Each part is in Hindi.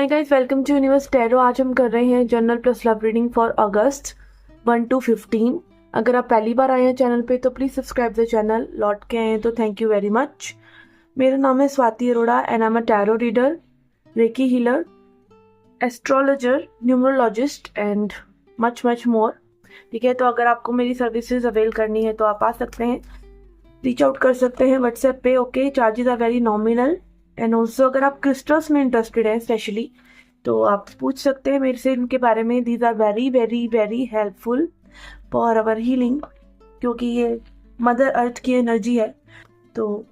Hi guys, welcome to universe tarot. आज हम कर रहे हैं general plus love reading for August 1 to 15। अगर आप पहली बार आए हैं चैनल पे तो प्लीज़ सब्सक्राइब द चैनल। लौट के आए हैं तो थैंक यू वेरी मच। मेरा नाम है Swati Arora and I am a tarot reader, recce healer, astrologer, numerologist and much much more. ठीक है, तो अगर आपको मेरी सर्विसेज अवेल करनी है तो आप आ सकते हैं, रीच आउट कर सकते हैं व्हाट्सएप पे। Okay, charges are very nominal. And also अगर आप क्रिस्टल्स में इंटरेस्टेड हैं स्पेशली तो आप पूछ सकते हैं मेरे से इनके बारे में। These are very very very helpful for our healing, क्योंकि ये मदर अर्थ की एनर्जी है। तो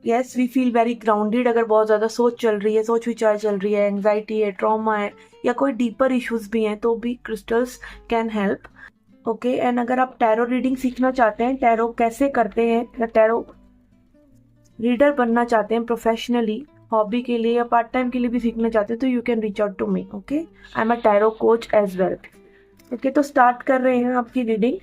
yes, we feel very grounded. अगर बहुत ज़्यादा सोच चल रही है, सोच विचार चल रही है, एंग्जाइटी है, ट्रॉमा है या कोई डीपर इश्यूज भी हैं तो भी crystals can help. Okay, and अगर आप टैरो रीडिंग सीखना चाहते हैं, टैरो कैसे करते हैं या टैरो रीडर बनना चाहते हैं प्रोफेशनली, हॉबी के लिए या पार्ट टाइम के लिए भी सीखना चाहते हैं तो you can reach out to me. Okay, I am a tarot coach as well. Okay, तो स्टार्ट कर रहे हैं आपकी रीडिंग।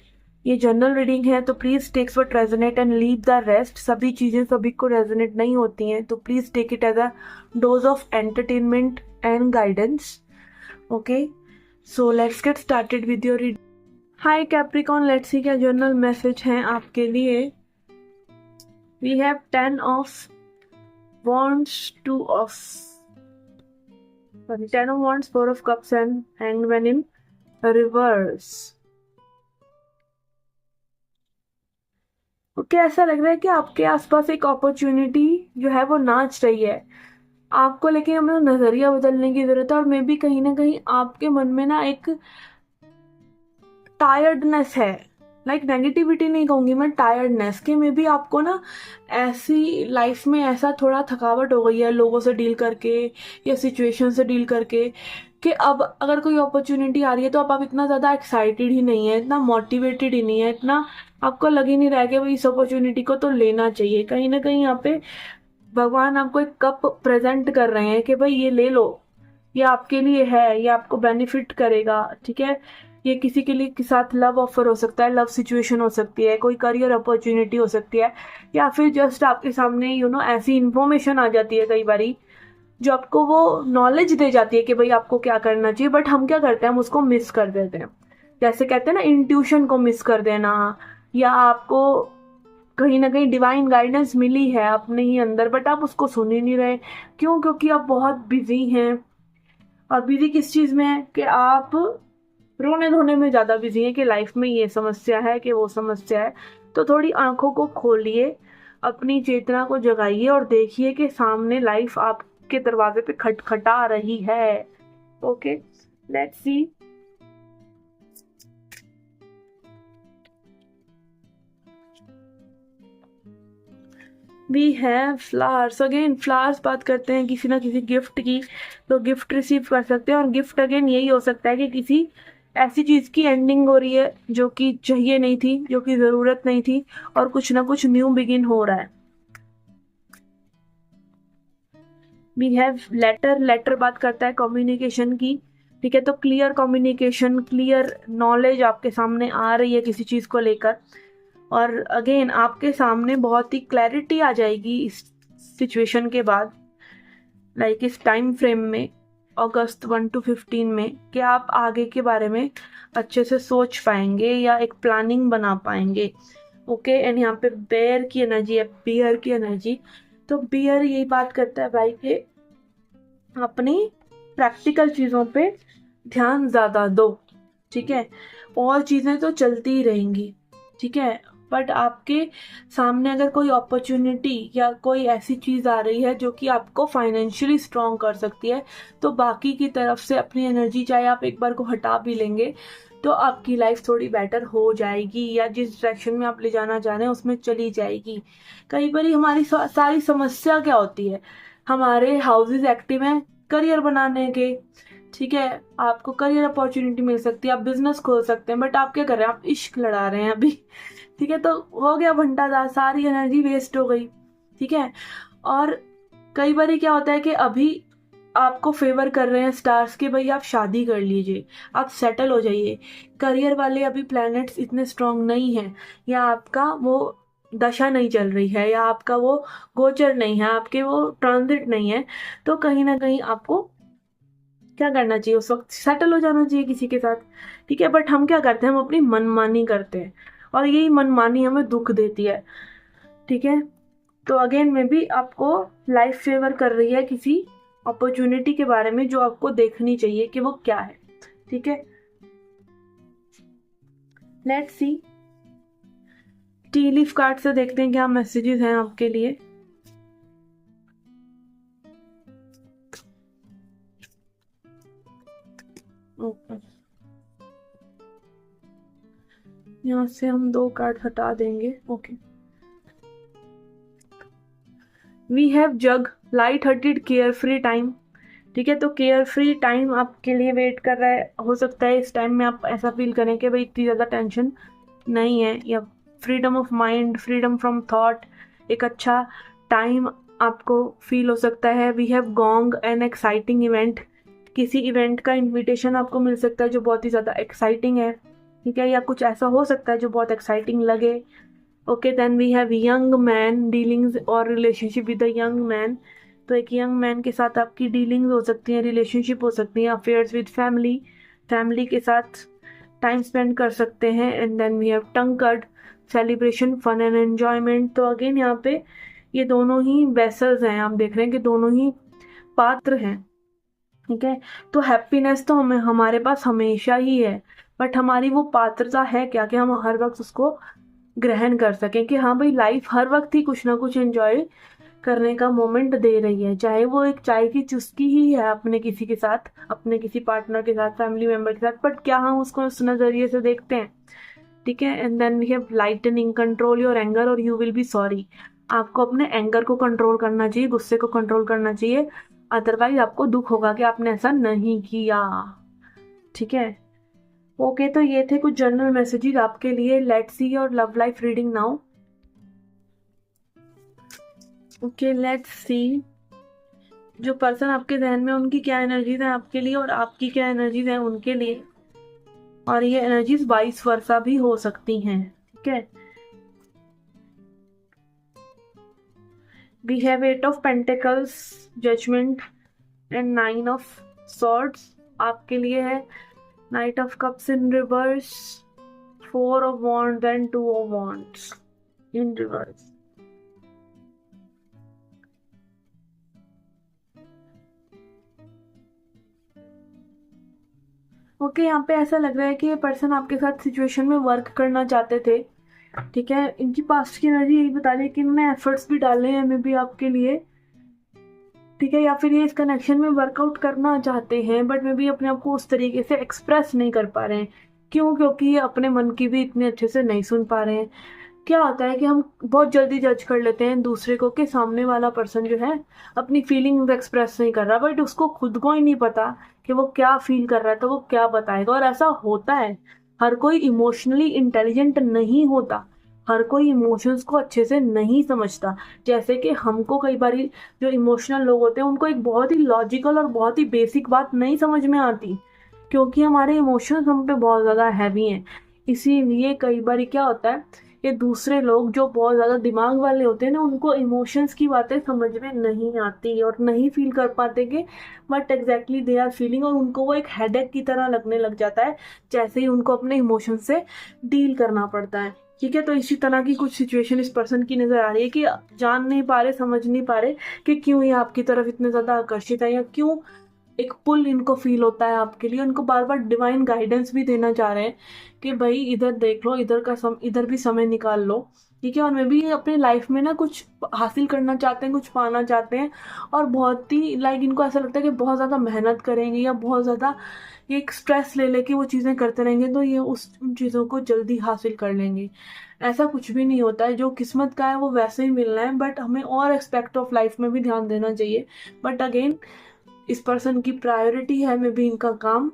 ये जनरल रीडिंग है तो please takes what resonate and leave the rest. सभी चीजें सभी को रेजोनेट नहीं होती हैं, तो please take it as a dose of entertainment and guidance. Okay, so let's get started with your reading. Hi Capricorn, let's see क्या जनरल मैसेज हैं आपके लिए। We have 10 of Wands, 2 of 10 of Wands, 4 of Cups and Hanged Man in reverse. Okay, ऐसा लग रहा है कि आपके आसपास एक अपॉर्चुनिटी जो है वो नाच रही है आपको, लेकिन हमें नजरिया बदलने की जरूरत है। और मे बी कहीं ना कहीं आपके मन में ना एक टायर्डनेस है, लाइक नेगेटिविटी नहीं कहूंगी मैं, टायर्डनेस कि मे बी आपको ना ऐसी लाइफ में ऐसा थोड़ा थकावट हो गई है लोगों से डील करके या सिचुएशन से डील करके कि अब अगर कोई अपॉर्चुनिटी आ रही है तो अब आप इतना ज़्यादा एक्साइटेड ही नहीं है, इतना मोटिवेटेड ही नहीं है, इतना आपको लग ही नहीं रहा है कि भाई इस अपॉर्चुनिटी को तो लेना चाहिए। कहीं ना कहीं यहाँ पे भगवान आपको एक कप प्रेजेंट कर रहे हैं कि भाई ये ले लो, ये आपके लिए है, ये आपको बेनिफिट करेगा। ठीक है, ये किसी के लिए के साथ लव ऑफर हो सकता है, लव सिचुएशन हो सकती है, कोई करियर अपॉर्चुनिटी हो सकती है, या फिर जस्ट आपके सामने ऐसी इंफॉर्मेशन आ जाती है कई बारी जो आपको वो नॉलेज दे जाती है कि भाई आपको क्या करना चाहिए। बट हम क्या करते हैं, हम उसको मिस कर देते हैं। जैसे कहते हैं ना, इंट्यूशन को मिस कर देना, या आपको कहीं ना कहीं डिवाइन गाइडेंस मिली है अपने ही अंदर बट आप उसको सुन ही नहीं रहे। क्यों? क्योंकि आप बहुत बिजी हैं। और बिजी किस चीज में है कि आप रोने धोने में ज्यादा बिजी हैं कि लाइफ में ये समस्या है कि वो समस्या है। तो थोड़ी आंखों को खोलिए, अपनी चेतना को जगाइए और देखिए कि सामने लाइफ आपके दरवाजे पे खटखटा रही है। Okay, let's see. We have flowers. Again flowers बात करते हैं किसी ना किसी गिफ्ट की, तो गिफ्ट रिसीव कर सकते हैं। और गिफ्ट अगेन यही हो सकता है कि किसी ऐसी चीज की एंडिंग हो रही है जो कि चाहिए नहीं थी, जो कि जरूरत नहीं थी, और कुछ ना कुछ न्यू बिगिन हो रहा है। We have letter. लेटर बात करता है कम्युनिकेशन की। ठीक है, तो क्लियर कम्युनिकेशन, क्लियर नॉलेज आपके सामने आ रही है किसी चीज को लेकर। और अगेन आपके सामने बहुत ही क्लैरिटी आ जाएगी इस सिचुएशन के बाद, लाइक इस टाइम फ्रेम में अगस्त 1 to 15 में, कि आप आगे के बारे में अच्छे से सोच पाएंगे या एक प्लानिंग बना पाएंगे। ओके, एंड यहाँ पे बेयर की एनर्जी है, बियर की एनर्जी। तो बियर यही बात करता है भाई कि अपनी प्रैक्टिकल चीज़ों पे ध्यान ज़्यादा दो। ठीक है, और चीज़ें तो चलती ही रहेंगी। ठीक है, बट आपके सामने अगर कोई अपॉर्चुनिटी या कोई ऐसी चीज़ आ रही है जो कि आपको फाइनेंशियली स्ट्रॉन्ग कर सकती है, तो बाकी की तरफ से अपनी एनर्जी चाहे आप एक बार को हटा भी लेंगे तो आपकी लाइफ थोड़ी बेटर हो जाएगी, या जिस डायरेक्शन में आप ले जाना चाह रहे हैं उसमें चली जाएगी। कई बार हमारी सारी समस्या क्या होती है, हमारे हाउसेज एक्टिव हैं करियर बनाने के। ठीक है, आपको करियर अपॉर्चुनिटी मिल सकती है, आप बिजनेस खोल सकते हैं, बट आप क्या कर रहे हैं, आप इश्क लड़ा रहे हैं अभी। ठीक है, तो हो गया भंटादार, सारी एनर्जी वेस्ट हो गई। ठीक है, और कई बार क्या होता है कि अभी आपको फेवर कर रहे हैं स्टार्स के, भाई आप शादी कर लीजिए, आप सेटल हो जाइए। करियर वाले अभी प्लैनेट्स इतने स्ट्रांग नहीं हैं, या आपका वो दशा नहीं चल रही है, या आपका वो गोचर नहीं है, आपके वो ट्रांजिट नहीं है, तो कहीं ना कहीं आपको क्या करना चाहिए उस वक्त, सेटल हो जाना चाहिए किसी के साथ, ठीक है। बट हम क्या करते हैं, हम अपनी मनमानी करते हैं और यही मनमानी हमें दुख देती है, ठीक है। तो अगेन में भी आपको लाइफ फेवर कर रही है किसी अपॉर्चुनिटी के बारे में जो आपको देखनी चाहिए कि वो क्या है, ठीक है। Let's see, T leaf card से देखते हैं क्या मैसेजेस हैं आपके लिए। ओके, यहाँ से हम 2 कार्ड हटा देंगे। Okay, we have jug, light hearted carefree time, ठीक है। तो केयर फ्री टाइम आपके लिए वेट कर रहा है। हो सकता है इस टाइम में आप ऐसा फील करें कि भाई इतनी ज़्यादा टेंशन नहीं है, या freedom of mind, freedom from thought, एक अच्छा टाइम आपको फील हो सकता है। We have gong, an exciting event, किसी इवेंट का इनविटेशन आपको मिल सकता है जो बहुत ही ज़्यादा एक्साइटिंग है, ठीक है, या कुछ ऐसा हो सकता है जो बहुत एक्साइटिंग लगे। Okay, then we have young man, dealings और relationship with a young man. तो एक यंग मैन के साथ आपकी डीलिंग्स हो सकती हैं, रिलेशनशिप हो सकती हैं, अफेयर्स विद फैमिली, फैमिली के साथ टाइम स्पेंड कर सकते हैं। And then we have tankard, celebration, fun and enjoyment. तो अगेन यहाँ पे ये दोनों ही वेसल्स हैं, आप देख रहे हैं कि दोनों ही पात्र हैं, ठीक है। तो हैप्पीनेस तो हमें हमारे पास हमेशा ही है, बट हमारी वो पात्रता है क्या कि हम हर वक्त उसको ग्रहण कर सकें कि हाँ भाई लाइफ हर वक्त ही कुछ ना कुछ एंजॉय करने का मोमेंट दे रही है, चाहे वो एक चाय की चुस्की ही है अपने किसी के साथ, अपने किसी पार्टनर के साथ, फैमिली मेंबर के साथ, बट क्या हम उसको उस नज़रिए से देखते हैं, ठीक है। And then we have lightning, control your anger और यू विल बी सॉरी। आपको अपने एंगर को कंट्रोल करना चाहिए, गुस्से को कंट्रोल करना चाहिए, अदरवाइज आपको दुख होगा कि आपने ऐसा नहीं किया, ठीक है। ओके, तो ये थे कुछ जनरल मैसेजेस आपके लिए। Let's see your love life reading now. Okay, let's सी जो पर्सन आपके जहन में, उनकी क्या एनर्जीज हैं आपके लिए और आपकी क्या एनर्जीज हैं उनके लिए, और ये एनर्जीज वाइस वर्सा भी हो सकती हैं, ठीक है। We have 8 of pentacles, judgment and 9 of swords आपके लिए है। Knight of cups in reverse, 4 of wands and 2 of wands in reverse. Okay, यहाँ पे ऐसा लग रहा है कि ये पर्सन आपके साथ सिचुएशन में वर्क करना चाहते थे, ठीक है। इनकी पास्ट की एनर्जी यही बता रही है कि इन्होंने एफर्ट्स भी डाले हैं मे बी आपके लिए, ठीक है, या फिर ये इस कनेक्शन में वर्कआउट करना चाहते हैं बट मे बी अपने आप को उस तरीके से एक्सप्रेस नहीं कर पा रहे हैं। क्यों? क्योंकि ये अपने मन की भी इतने अच्छे से नहीं सुन पा रहे हैं। क्या होता है कि हम बहुत जल्दी जज कर लेते हैं दूसरे को कि सामने वाला पर्सन जो है अपनी फीलिंग्स एक्सप्रेस नहीं कर रहा, बट उसको खुद को ही नहीं पता कि वो क्या फील कर रहा है, तो वो क्या बताएगा। और ऐसा होता है, हर कोई इमोशनली इंटेलिजेंट नहीं होता, हर कोई इमोशंस को अच्छे से नहीं समझता। जैसे कि हमको कई बार जो इमोशनल लोग होते हैं उनको एक बहुत ही लॉजिकल और बहुत ही बेसिक बात नहीं समझ में आती, क्योंकि हमारे इमोशंस हम पे बहुत ज़्यादा हैवी हैं। इसीलिए कई बार क्या होता है कि दूसरे लोग जो बहुत ज़्यादा दिमाग वाले होते हैं ना, उनको इमोशंस की बातें समझ में नहीं आती और नहीं फील कर पाते कि but exactly they are feeling, और उनको वो एक हेडेक की तरह लगने लग जाता है जैसे ही उनको अपने इमोशन से डील करना पड़ता है, ठीक है। तो इसी तरह की कुछ सिचुएशन इस पर्सन की नज़र आ रही है कि जान नहीं पा रहे, समझ नहीं पा रहे कि क्यों ये आपकी तरफ इतने ज़्यादा आकर्षित है, या क्यों एक पुल इनको फील होता है आपके लिए। उनको बार बार डिवाइन गाइडेंस भी देना चाह रहे हैं कि भाई इधर देख लो, इधर भी समय निकाल लो, ठीक है। और मैं भी अपनी लाइफ में ना कुछ हासिल करना चाहते हैं, कुछ पाना चाहते हैं, और बहुत ही इनको ऐसा लगता है कि बहुत ज़्यादा मेहनत करेंगे या बहुत ज़्यादा ये एक स्ट्रेस ले लेके वो चीज़ें करते रहेंगे तो ये उन चीज़ों को जल्दी हासिल कर लेंगे। ऐसा कुछ भी नहीं होता है, जो किस्मत का है वो वैसे ही मिलना है, बट हमें और एस्पेक्ट ऑफ लाइफ में भी ध्यान देना चाहिए। बट अगेन इस पर्सन की प्रायोरिटी है मे बी इनका काम,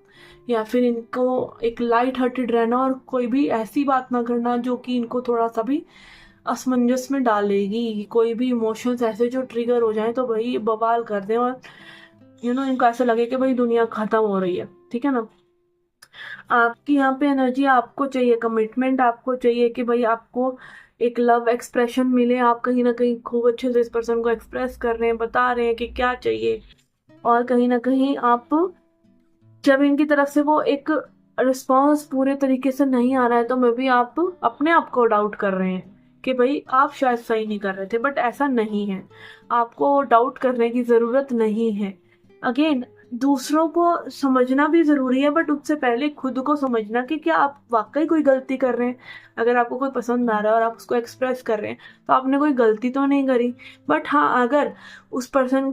या फिर इनको एक लाइट हार्टेड रहना और कोई भी ऐसी बात ना करना जो कि इनको थोड़ा सा भी असमंजस में डालेगी। कोई भी इमोशंस ऐसे जो ट्रिगर हो जाएं तो भाई बवाल कर दें, और इनको ऐसा लगे कि भाई दुनिया खत्म हो रही है, ठीक है ना। आपकी यहाँ पे एनर्जी, आपको चाहिए कमिटमेंट, आपको चाहिए कि भाई आपको एक लव एक्सप्रेशन मिले, आप कहीं ना कहीं खूब अच्छे से इस पर्सन को एक्सप्रेस कर रहे हैं, बता रहे हैं कि क्या चाहिए, और कहीं ना कहीं आप जब इनकी तरफ से वो एक रिस्पॉन्स पूरे तरीके से नहीं आ रहा है तो मे बी आप अपने आप को डाउट कर रहे हैं कि भाई आप शायद सही नहीं कर रहे थे, बट ऐसा नहीं है। आपको डाउट करने की ज़रूरत नहीं है। अगेन, दूसरों को समझना भी ज़रूरी है, बट उससे पहले खुद को समझना कि क्या आप वाकई कोई गलती कर रहे हैं। अगर आपको कोई पसंद आ रहा है और आप उसको एक्सप्रेस कर रहे हैं तो आपने कोई गलती तो नहीं करी। बट हाँ, अगर उस पर्सन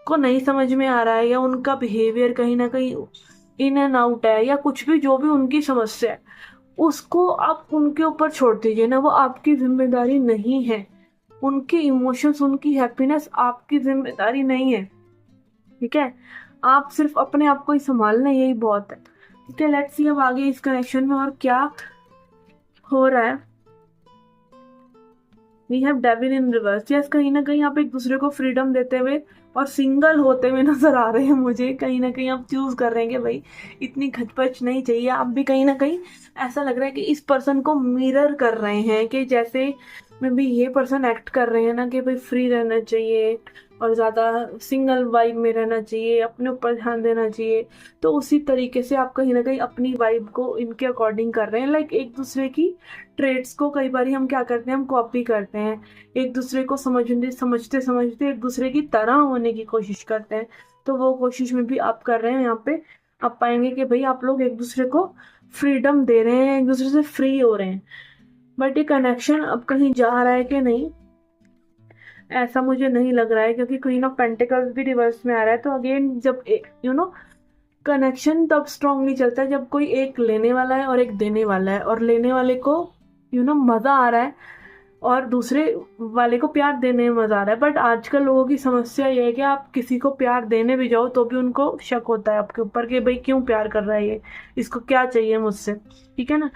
को नहीं समझ में आ रहा है या उनका बिहेवियर कहीं ना कहीं इन एंड आउट है या कुछ भी, जो भी उनकी समस्या है, उसको आप उनके ऊपर छोड़ दीजिए ना। वो आपकी जिम्मेदारी नहीं है। उनके इमोशंस, उनकी हैप्पीनेस आपकी जिम्मेदारी नहीं है। ठीक है, आप सिर्फ अपने आप को ही संभालना, यही बहुत है। ठीक है, लेट्स सी अब आगे इस कनेक्शन में और क्या हो रहा है। We have devil in reverse. Yes, कहीं ना कहीं आप एक दूसरे को फ्रीडम देते हुए और सिंगल होते हुए नजर आ रहे हैं मुझे। कहीं ना कहीं आप चूज कर रहे हैं कि भाई इतनी खचपच नहीं चाहिए। आप भी कहीं ना कहीं ऐसा लग रहा है कि इस पर्सन को मिरर कर रहे हैं, कि जैसे में भी ये पर्सन एक्ट कर रहे हैं ना कि भाई फ्री रहना चाहिए और ज़्यादा सिंगल वाइब में रहना चाहिए, अपने ऊपर ध्यान देना चाहिए। तो उसी तरीके से आप कहीं ना कहीं अपनी वाइब को इनके अकॉर्डिंग कर रहे हैं। लाइक एक दूसरे की ट्रेड्स को कई बार हम क्या करते हैं, हम कॉपी करते हैं। एक दूसरे को समझते समझते एक दूसरे की तरह होने की कोशिश करते हैं। तो वो कोशिश में भी आप कर रहे हैं। यहाँ पे आप पाएंगे कि भाई आप लोग एक दूसरे को फ्रीडम दे रहे हैं, एक दूसरे से फ्री हो रहे हैं। बट ये कनेक्शन अब कहीं जा रहा है कि नहीं, ऐसा मुझे नहीं लग रहा है, क्योंकि क्वीन ऑफ पेंटिकल्स भी रिवर्स में आ रहा है। तो अगेन, जब कनेक्शन तब स्ट्रांगली चलता है जब कोई एक लेने वाला है और एक देने वाला है, और लेने वाले को मजा आ रहा है और दूसरे वाले को प्यार देने में मजा आ रहा है। बट आजकल लोगों की समस्या ये है कि आप किसी को प्यार देने भी जाओ तो भी उनको शक होता है आपके ऊपर कि भाई क्यों प्यार कर रहा है ये, इसको क्या चाहिए मुझसे। ठीक है ना।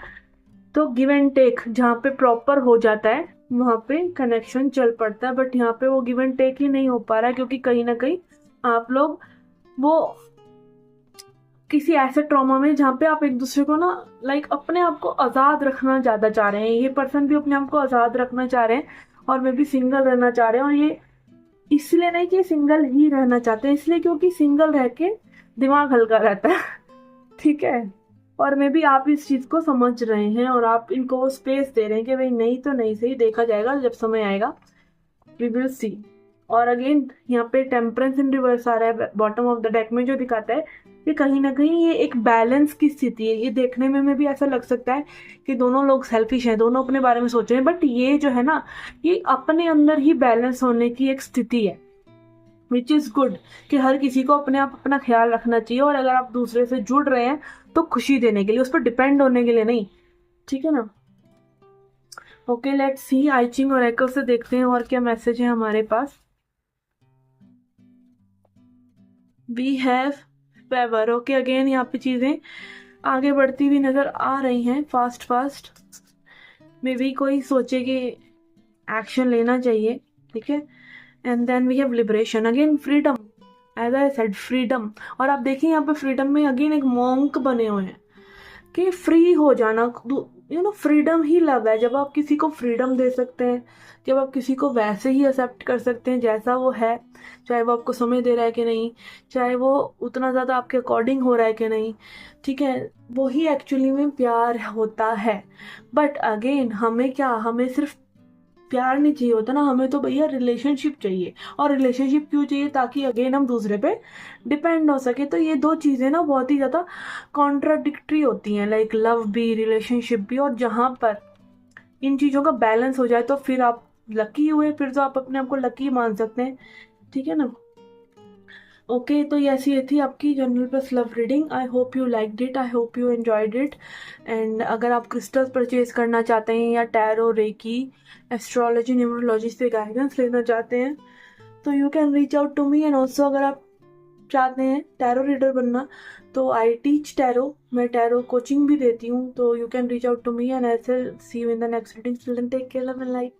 तो गिव एंड टेक जहाँ पे प्रॉपर हो जाता है वहाँ पे कनेक्शन चल पड़ता है। बट यहाँ पे वो गिव एंड टेक ही नहीं हो पा रहा है, क्योंकि कहीं ना कहीं आप लोग वो किसी ऐसे ट्रॉमा में जहाँ पे आप एक दूसरे को ना लाइक अपने आप को आज़ाद रखना ज़्यादा चाह रहे हैं। ये पर्सन भी अपने आप को आज़ाद रखना चाह रहे हैं और मैं भी सिंगल रहना चाह रहे हैं। और ये इसलिए नहीं कि सिंगल ही रहना चाहते हैं, इसलिए क्योंकि सिंगल रह के दिमाग हल्का रहता है। ठीक है। और मे भी आप इस चीज़ को समझ रहे हैं और आप इनको वो स्पेस दे रहे हैं कि भाई नहीं तो नहीं, सही देखा जाएगा जब समय आएगा, वी विल सी। और अगेन यहाँ पे टेम्परेंस इन रिवर्स आ रहा है बॉटम ऑफ द डेक में, जो दिखाता है कि कहीं ना कहीं ये एक बैलेंस की स्थिति है। ये देखने में भी ऐसा लग सकता है कि दोनों लोग सेल्फिश हैं, दोनों अपने बारे में सोच रहे हैं, बट ये जो है ना, ये अपने अंदर ही बैलेंस होने की एक स्थिति है, विच इज़ गुड। कि हर किसी को अपने आप अपना ख्याल रखना चाहिए, और अगर आप दूसरे से जुड़ रहे हैं तो खुशी देने के लिए, उस पर डिपेंड होने के लिए नहीं। ठीक है ना। ओके, लेट्स सी आई चिंग और एकर से देखते हैं और क्या मैसेज है हमारे पास। We have favour. Okay, again यहाँ पे चीज़ें आगे बढ़ती हुई नज़र आ रही हैं फास्ट फास्ट। मे बी कोई सोचे कि एक्शन लेना चाहिए। ठीक है। And then we have liberation, again freedom, as I said freedom. और आप देखिए यहाँ पे फ्रीडम में अगेन एक मॉन्क बने हुए हैं कि फ्री हो जाना। फ्रीडम ही लव है। जब आप किसी को फ्रीडम दे सकते हैं, जब आप किसी को वैसे ही एक्सेप्ट कर सकते हैं जैसा वो है, चाहे वो आपको समय दे रहा है कि नहीं, चाहे वो उतना ज़्यादा आपके अकॉर्डिंग हो रहा है कि नहीं, ठीक है, वही एक्चुअली में प्यार होता है। बट अगेन हमें सिर्फ प्यार नहीं चाहिए होता ना, हमें तो भैया रिलेशनशिप चाहिए। और रिलेशनशिप क्यों चाहिए? ताकि अगेन हम दूसरे पे डिपेंड हो सके। तो ये दो चीज़ें ना बहुत ही ज़्यादा कॉन्ट्राडिक्टरी होती हैं, लाइक लव भी, रिलेशनशिप भी। और जहाँ पर इन चीज़ों का बैलेंस हो जाए तो फिर आप लकी हुए, फिर तो आप अपने आप को लकी मान सकते हैं। ठीक है ना। ओके, तो ये थी आपकी general plus love reading. I hope you liked it, I hope you enjoyed it. And अगर आप क्रिस्टल्स परचेज करना चाहते हैं या टैरो, रेकी, एस्ट्रोलॉजी, न्यूमरोलॉजी से गाइडेंस लेना चाहते हैं तो you can reach out to me. And also अगर आप चाहते हैं टैरो रीडर बनना तो आई टीच टैरो, मैं टैरो कोचिंग भी देती हूँ। तो you can reach out to me and I will see you in the next reading. Till then take care, love and light.